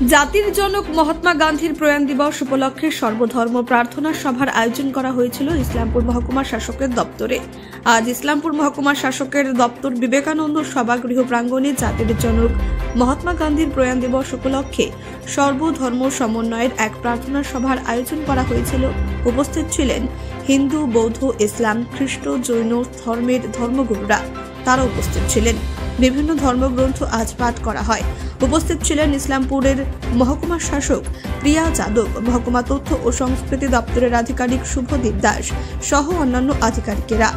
জাতির জনক মহাত্মা গান্ধীর প্রয়াণ দিবস উপলক্ষে সর্বধর্ম প্রার্থনা সভার আয়োজন করা হয়েছিল ইসলামপুর মহকুমা শাসকের দপ্তরে। আজ ইসলামপুর মহকুমা শাসকের দপ্তর বিবেকানন্দ সভাগৃহ প্রাঙ্গণে জাতির জনক মহাত্মা গান্ধীর প্রয়াণ দিবস উপলক্ষে সর্বধর্ম সমন্বয়ের এক প্রার্থনা সভার আয়োজন করা হয়েছিল। উপস্থিত ছিলেন হিন্দু, বৌদ্ধ, ইসলাম, খ্রিস্ট, জৈন ধর্মের ধর্মগুরুরা। তারা উপস্থিত ছিলেন। বিভিন্ন ধর্মগ্রন্থ আজ পাঠ করা হয়। উপস্থিত ছিলেন ইসলামপুরের মহকুমা শাসক প্রিয়া যাদব, মহকুমা তথ্য ও সংস্কৃতি দপ্তরের আধিকারিক শুভদীপ দাস সহ অন্যান্য আধিকারিকেরা।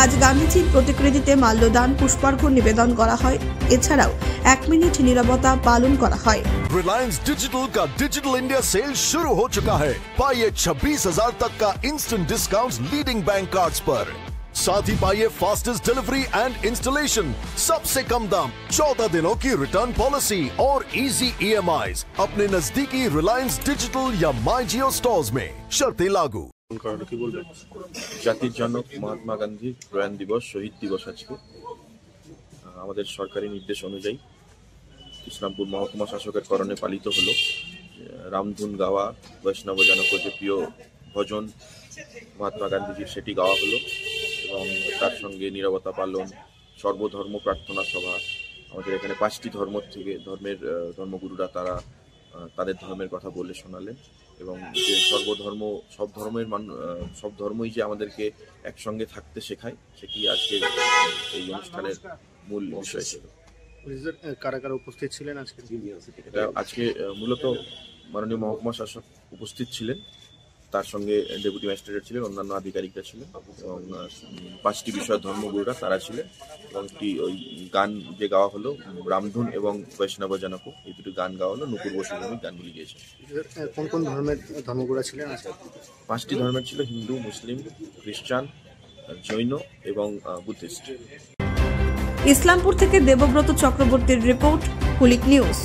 আজ গান্ধীজির প্রতিকৃতিতে মাল্যদান, পুষ্পার্ঘ্য নিবেদন করা হয়। এছাড়াও 1 মিনিট নীরবতা পালন করা হয়। रिलायंस डिजिटल का डिजिटल इंडिया सेल शुरू हो चुका है। पाइए 26,000 तक का instant discount leading bank cards पर। साथ ही पाइए फास्टेस्ट डिलीवरी एंड इंस्टॉलेशन, सबसे कम दाम, 14 दिनों की रिटर्न पॉलिसी और इजी EMIs अपने नजदीकी रिलायंस डिजिटल या माई जियो स्टोर्स में शर्तें लागू। কি বলবেন? জাতির জনক মহাত্মা গান্ধীর প্রয়াণ দিবস, শহীদ দিবস আজকে আমাদের সরকারি নির্দেশ অনুযায়ী ইসলামপুর মহকুমা শাসকের করণে পালিত হলো। রামধুন গাওয়া, বৈষ্ণব জনক যে প্রিয় ভজন মহাত্মা গান্ধীজির সেটি গাওয়া হলো এবং তার সঙ্গে নীরবতা পালন, সর্বধর্ম প্রার্থনা সভা। আমাদের এখানে 5টি ধর্মের ধর্মগুরুরা তারা তাদের ধর্মের কথা বলে শোনালেন এবং যে সব ধর্মই যে আমাদেরকে একসঙ্গে থাকতে শেখায়, সেটি আজকে এই অনুষ্ঠানের মূল বিষয় ছিল। কারা কারা উপস্থিত ছিলেন আজকে? আজকে মূলত মাননীয় মহকুমা শাসক উপস্থিত ছিলেন, তার সঙ্গে ডেপুটি ম্যাজিস্ট্রেট ছিলেন, অন্যান্য আধিকারিকরা ছিলেন এবং 5টি বিষয়ের ধর্মগুরুরা তারা ছিলেন এবং একটি ওই গান যে গাওয়া হলো, রামধুন এবং বৈষ্ণব জনক, এই দুটি গান গাওয়া হলো। নুপুর বসু গানগুলি গিয়েছে। কোন কোন ধর্মের ধর্মগুরুরা ছিলেন? 5টি ধর্মের ছিল, হিন্দু, মুসলিম, খ্রিস্টান, জৈন এবং বুদ্ধিস্ট। ইসলামপুর থেকে দেবব্রত চক্রবর্তীর রিপোর্ট, কুলিক নিউজ।